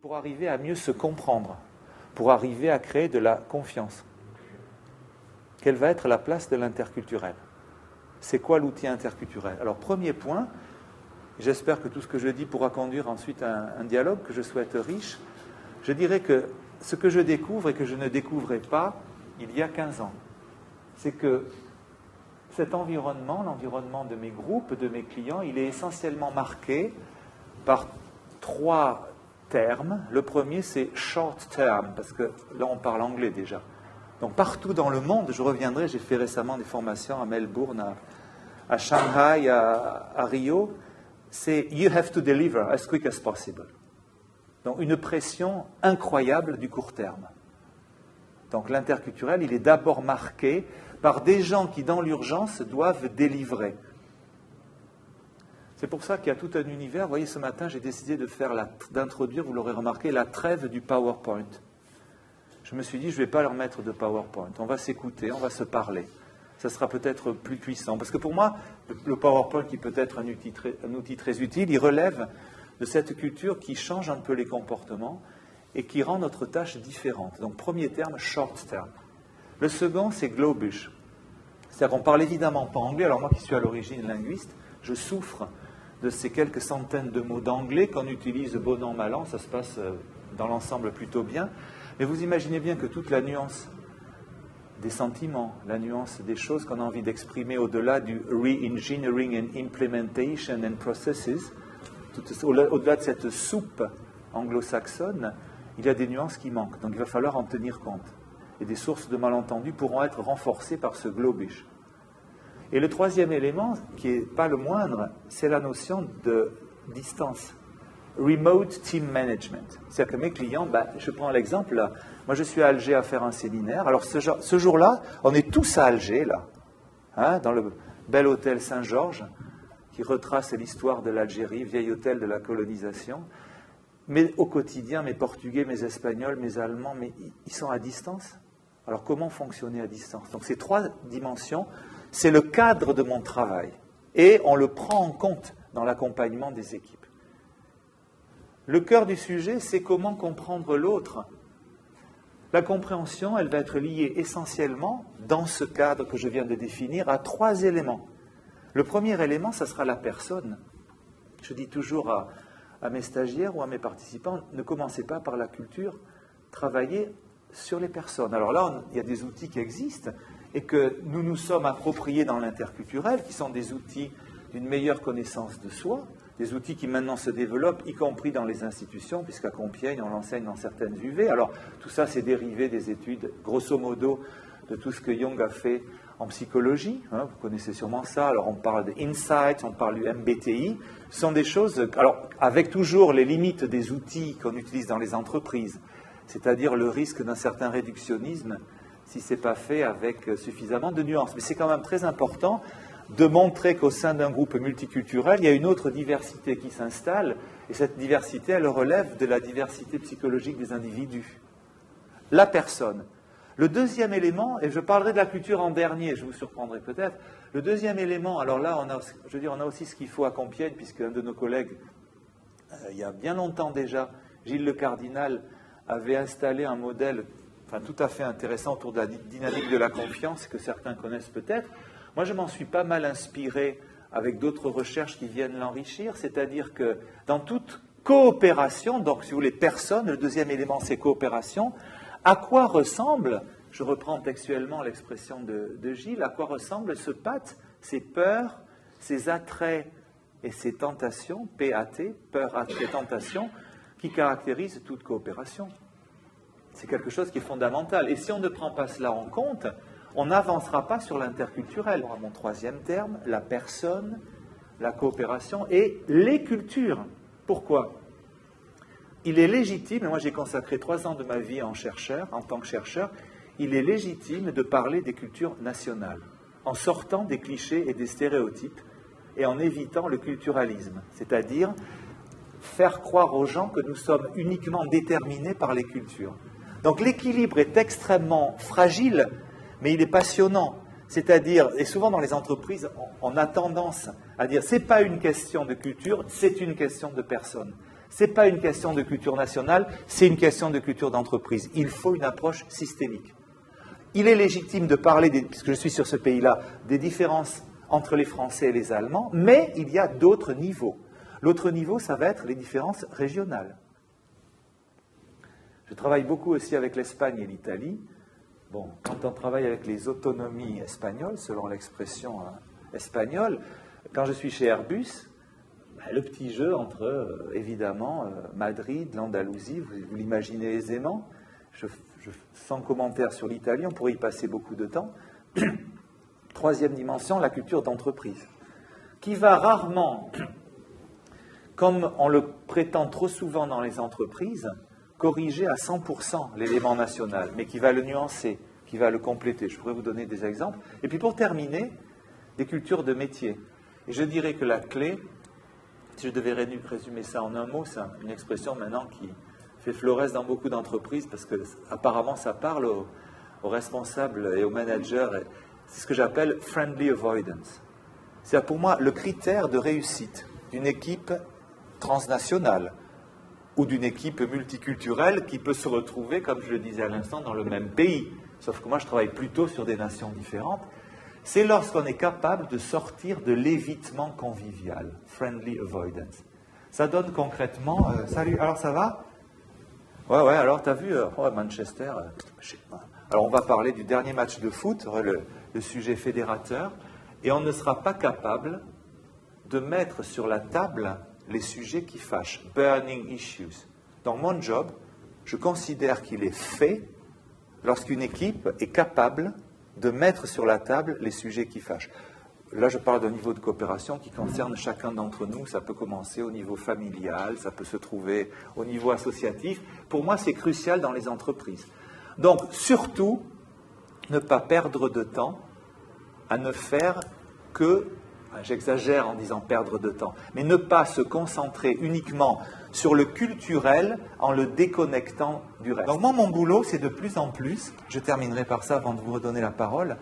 pour arriver à mieux se comprendre, pour arriver à créer de la confiance. Quelle va être la place de l'interculturel? C'est quoi l'outil interculturel? Alors, premier point, j'espère que tout ce que je dis pourra conduire ensuite à un dialogue que je souhaite riche. Je dirais que ce que je découvre et que je ne découvrais pas il y a 15 ans, c'est que cet environnement, l'environnement de mes groupes, de mes clients, il est essentiellement marqué par 3 termes. Le premier, c'est short term, parce que là, on parle anglais déjà. Donc, partout dans le monde, je reviendrai, j'ai fait récemment des formations à Melbourne, à Shanghai, à Rio, c'est « you have to deliver as quick as possible ». Donc, une pression incroyable du court terme. Donc, l'interculturel, il est d'abord marqué par des gens qui, dans l'urgence, doivent délivrer. C'est pour ça qu'il y a tout un univers. Vous voyez, ce matin, j'ai décidé d'introduire, vous l'aurez remarqué, la trêve du PowerPoint. Je me suis dit, je ne vais pas leur mettre de PowerPoint. On va s'écouter, on va se parler. Ça sera peut-être plus puissant. Parce que pour moi, le PowerPoint, qui peut être un outil très utile, il relève de cette culture qui change un peu les comportements et qui rend notre tâche différente. Donc, premier terme, short term. Le second, c'est globish. C'est-à-dire qu'on parle évidemment pas anglais. Alors moi qui suis à l'origine linguiste, je souffre de ces quelques centaines de mots d'anglais qu'on utilise bon an, mal an. Ça se passe dans l'ensemble plutôt bien. Mais vous imaginez bien que toute la nuance des sentiments, la nuance des choses qu'on a envie d'exprimer au-delà du re-engineering and implementation and processes, au-delà de cette soupe anglo-saxonne, il y a des nuances qui manquent. Donc il va falloir en tenir compte. Et des sources de malentendus pourront être renforcées par ce globish. Et le troisième élément, qui n'est pas le moindre, c'est la notion de distance. Remote team management. C'est-à-dire que mes clients, je prends l'exemple, là, moi je suis à Alger à faire un séminaire. Alors ce jour-là, on est tous à Alger, là, dans le bel hôtel Saint-Georges, qui retrace l'histoire de l'Algérie, vieil hôtel de la colonisation. Mais au quotidien, mes Portugais, mes Espagnols, mes Allemands, ils sont à distance. Alors comment fonctionner à distance? Donc ces 3 dimensions, c'est le cadre de mon travail. Et on le prend en compte dans l'accompagnement des équipes. Le cœur du sujet, c'est comment comprendre l'autre. La compréhension, elle va être liée essentiellement, dans ce cadre que je viens de définir, à 3 éléments. Le premier élément, ça sera la personne. Je dis toujours à mes stagiaires ou à mes participants, ne commencez pas par la culture, travaillez sur les personnes. Alors là, il y a des outils qui existent et que nous nous sommes appropriés dans l'interculturel, qui sont des outils d'une meilleure connaissance de soi, des outils qui maintenant se développent, y compris dans les institutions, puisqu'à Compiègne, on l'enseigne dans certaines UV. Alors, tout ça, c'est dérivé des études, grosso modo, de tout ce que Jung a fait en psychologie. Vous connaissez sûrement ça. Alors, on parle de insight, on parle du MBTI. Ce sont des choses, alors, avec toujours les limites des outils qu'on utilise dans les entreprises, c'est-à-dire le risque d'un certain réductionnisme, si ce n'est pas fait avec suffisamment de nuances. Mais c'est quand même très important de montrer qu'au sein d'un groupe multiculturel, il y a une autre diversité qui s'installe, et cette diversité, elle relève de la diversité psychologique des individus. La personne. Le deuxième élément, et je parlerai de la culture en dernier, je vous surprendrai peut-être, le deuxième élément, alors là, on a aussi ce qu'il faut à Compiègne, puisque un de nos collègues, il y a bien longtemps déjà, Gilles Le Cardinal, avait installé un modèle tout à fait intéressant autour de la dynamique de la confiance, que certains connaissent peut-être. Moi, je m'en suis pas mal inspiré avec d'autres recherches qui viennent l'enrichir, c'est-à-dire que dans toute coopération, donc si vous voulez personne, le deuxième élément c'est coopération, à quoi ressemble, je reprends textuellement l'expression de Gilles, à quoi ressemble ce PAT, ces peurs, ces attraits et ces tentations, P-A-T, peur, attrait, tentation, qui caractérisent toute coopération. C'est quelque chose qui est fondamental. Et si on ne prend pas cela en compte, on n'avancera pas sur l'interculturel. Mon troisième terme, la personne, la coopération et les cultures. Pourquoi? Il est légitime, et moi j'ai consacré 3 ans de ma vie en tant que chercheur, il est légitime de parler des cultures nationales, en sortant des clichés et des stéréotypes, et en évitant le culturalisme, c'est-à-dire faire croire aux gens que nous sommes uniquement déterminés par les cultures. Donc l'équilibre est extrêmement fragile, mais il est passionnant. C'est-à-dire, et souvent dans les entreprises, on a tendance à dire, c'est pas une question de culture, c'est une question de personne. Ce n'est pas une question de culture nationale, c'est une question de culture d'entreprise. Il faut une approche systémique. Il est légitime de parler, puisque je suis sur ce pays-là, des différences entre les Français et les Allemands, mais il y a d'autres niveaux. L'autre niveau, ça va être les différences régionales. Je travaille beaucoup aussi avec l'Espagne et l'Italie. Bon, quand on travaille avec les autonomies espagnoles, selon l'expression espagnole, quand je suis chez Airbus, le petit jeu entre, évidemment, Madrid, l'Andalousie, vous l'imaginez aisément. Sans commentaire sur l'Italie, on pourrait y passer beaucoup de temps. Troisième dimension, la culture d'entreprise, qui va rarement, comme on le prétend trop souvent dans les entreprises, corriger à 100% l'élément national, mais qui va le nuancer, qui va le compléter. Je pourrais vous donner des exemples. Et puis pour terminer, des cultures de métier. Et je dirais que la clé, si je devais résumer ça en un mot, c'est une expression maintenant qui fait florès dans beaucoup d'entreprises, parce que apparemment ça parle aux responsables et aux managers. C'est ce que j'appelle « friendly avoidance ». C'est pour moi le critère de réussite d'une équipe transnationale ou d'une équipe multiculturelle qui peut se retrouver, comme je le disais à l'instant, dans le même pays. Sauf que moi, je travaille plutôt sur des nations différentes. C'est lorsqu'on est capable de sortir de l'évitement convivial, « friendly avoidance ». Ça donne concrètement « Salut, alors ça va ?» Ouais, alors t'as vu Manchester je sais pas. Alors on va parler du dernier match de foot, le sujet fédérateur, et on ne sera pas capable de mettre sur la table les sujets qui fâchent, burning issues. Dans mon job, je considère qu'il est fait lorsqu'une équipe est capable de mettre sur la table les sujets qui fâchent. Là, je parle d'un niveau de coopération qui concerne chacun d'entre nous. Ça peut commencer au niveau familial, ça peut se trouver au niveau associatif. Pour moi, c'est crucial dans les entreprises. Donc, surtout, ne pas perdre de temps à ne faire que, j'exagère en disant perdre de temps, mais ne pas se concentrer uniquement sur le culturel en le déconnectant du reste. Donc moi, mon boulot, c'est de plus en plus, je terminerai par ça avant de vous redonner la parole,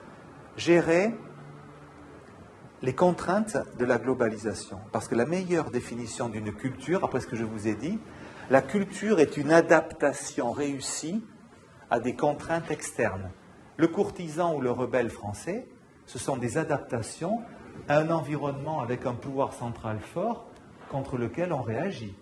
gérer les contraintes de la globalisation. Parce que la meilleure définition d'une culture, après ce que je vous ai dit, la culture est une adaptation réussie à des contraintes externes. Le courtisan ou le rebelle français, ce sont des adaptations à un environnement avec un pouvoir central fort contre lequel on réagit.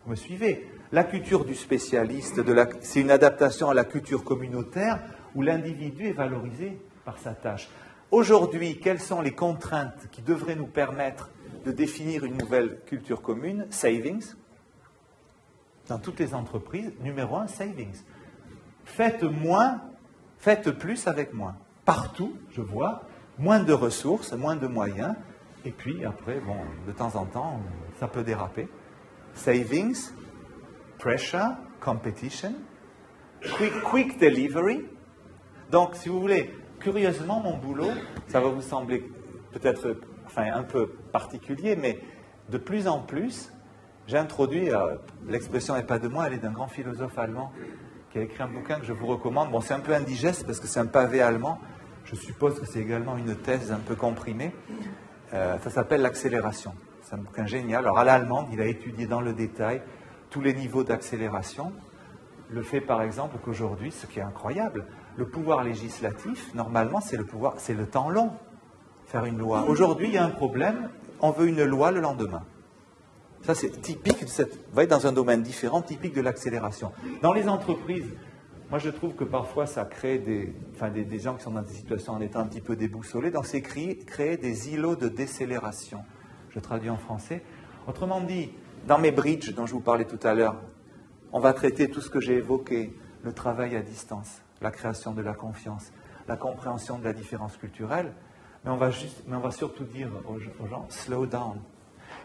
Vous me suivez? La culture du spécialiste, c'est une adaptation à la culture communautaire où l'individu est valorisé par sa tâche. Aujourd'hui, quelles sont les contraintes qui devraient nous permettre de définir une nouvelle culture commune? Savings. Dans toutes les entreprises, numéro 1, savings. Faites moins, faites plus avec moins. Partout, je vois, moins de ressources, moins de moyens, et puis après, bon, de temps en temps, ça peut déraper. Savings, pressure, competition, quick delivery. Donc, si vous voulez, curieusement, mon boulot, ça va vous sembler peut-être un peu particulier, mais de plus en plus, j'ai introduit, l'expression n'est pas de moi, elle est d'un grand philosophe allemand qui a écrit un bouquin que je vous recommande. Bon, c'est un peu indigeste parce que c'est un pavé allemand. Je suppose que c'est également une thèse un peu comprimée. Ça s'appelle l'accélération. C'est un bouquin génial. Alors, à l'allemande, il a étudié dans le détail tous les niveaux d'accélération. Le fait, par exemple, qu'aujourd'hui, ce qui est incroyable, le pouvoir législatif, normalement, c'est le temps long, faire une loi. Aujourd'hui, il y a un problème, on veut une loi le lendemain. Ça, c'est typique de cette... Vous voyez, dans un domaine différent, typique de l'accélération. Dans les entreprises, moi, je trouve que parfois, ça crée des gens qui sont dans des situations en étant un petit peu déboussolés. Donc, c'est créer des îlots de décélération. Je traduis en français. Autrement dit, dans mes bridges dont je vous parlais tout à l'heure, on va traiter tout ce que j'ai évoqué, le travail à distance, la création de la confiance, la compréhension de la différence culturelle, mais on va surtout dire aux gens, slow down.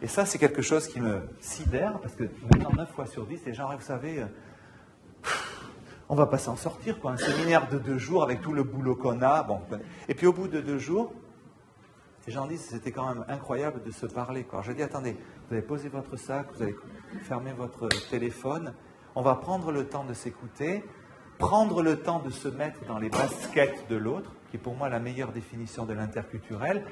Et ça, c'est quelque chose qui me sidère, parce que maintenant, 9 fois sur 10, les gens, vous savez, on ne va pas s'en sortir, quoi. Un séminaire de 2 jours avec tout le boulot qu'on a. Bon. Et puis au bout de 2 jours, les gens disent, c'était quand même incroyable de se parler, quoi. Alors, je dis, attendez, vous avez posé votre sac, vous avez fermé votre téléphone, on va prendre le temps de s'écouter, prendre le temps de se mettre dans les baskets de l'autre, qui est pour moi la meilleure définition de l'interculturel,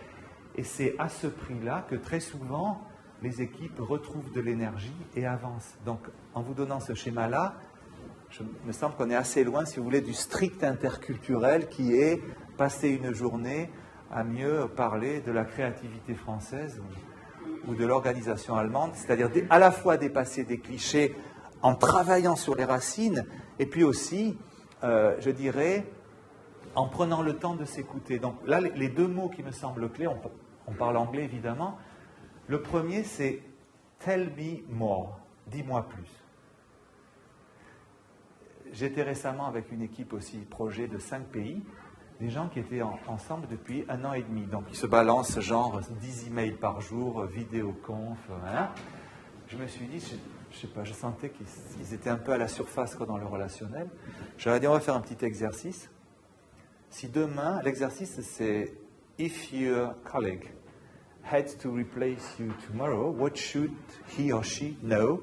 et c'est à ce prix-là que très souvent, les équipes retrouvent de l'énergie et avancent. Donc, en vous donnant ce schéma-là, il me semble qu'on est assez loin, si vous voulez, du strict interculturel qui est passer une journée à mieux parler de la créativité française ou de l'organisation allemande, c'est-à-dire à la fois dépasser des clichés en travaillant sur les racines, et puis aussi, je dirais, en prenant le temps de s'écouter. Donc là, les deux mots qui me semblent clés, on parle anglais évidemment, le premier c'est « tell me more », dis-moi plus. J'étais récemment avec une équipe aussi projet de 5 pays, des gens qui étaient ensemble depuis 1 an et demi. Donc ils se balancent genre 10 emails par jour, vidéoconf, voilà. Je me suis dit, je sais pas, je sentais qu'ils étaient un peu à la surface dans le relationnel. J'aurais dit, on va faire un petit exercice. Si demain, l'exercice c'est « If your colleague had to replace you tomorrow, what should he or she know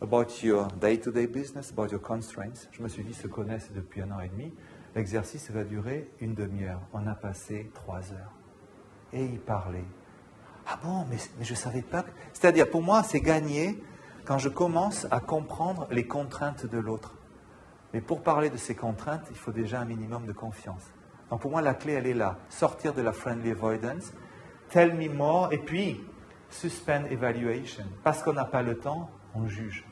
about your day-to-day business, about your constraints ?» Je me suis dit, ils se connaissent depuis 1 an et demi. L'exercice va durer 1 demi-heure. On a passé 3 heures. Et ils parlaient. Ah bon, mais je ne savais pas. C'est-à-dire, pour moi, c'est gagné quand je commence à comprendre les contraintes de l'autre. Mais pour parler de ces contraintes, il faut déjà un minimum de confiance. Donc pour moi, la clé, elle est là. Sortir de la friendly avoidance, tell me more, et puis suspend evaluation. Parce qu'on n'a pas le temps, on juge.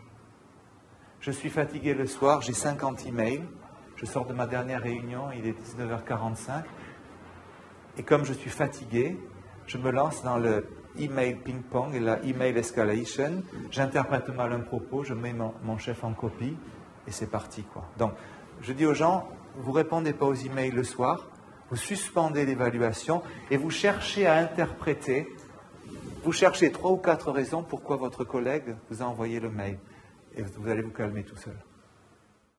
Je suis fatigué le soir, j'ai 50 emails. Je sors de ma dernière réunion, il est 19h45. Et comme je suis fatigué, je me lance dans le email ping-pong et la email escalation. J'interprète mal un propos, je mets mon chef en copie et c'est parti, quoi. Donc, je dis aux gens, vous ne répondez pas aux emails le soir, vous suspendez l'évaluation et vous cherchez à interpréter, vous cherchez 3 ou 4 raisons pourquoi votre collègue vous a envoyé le mail. Et vous allez vous calmer tout seul.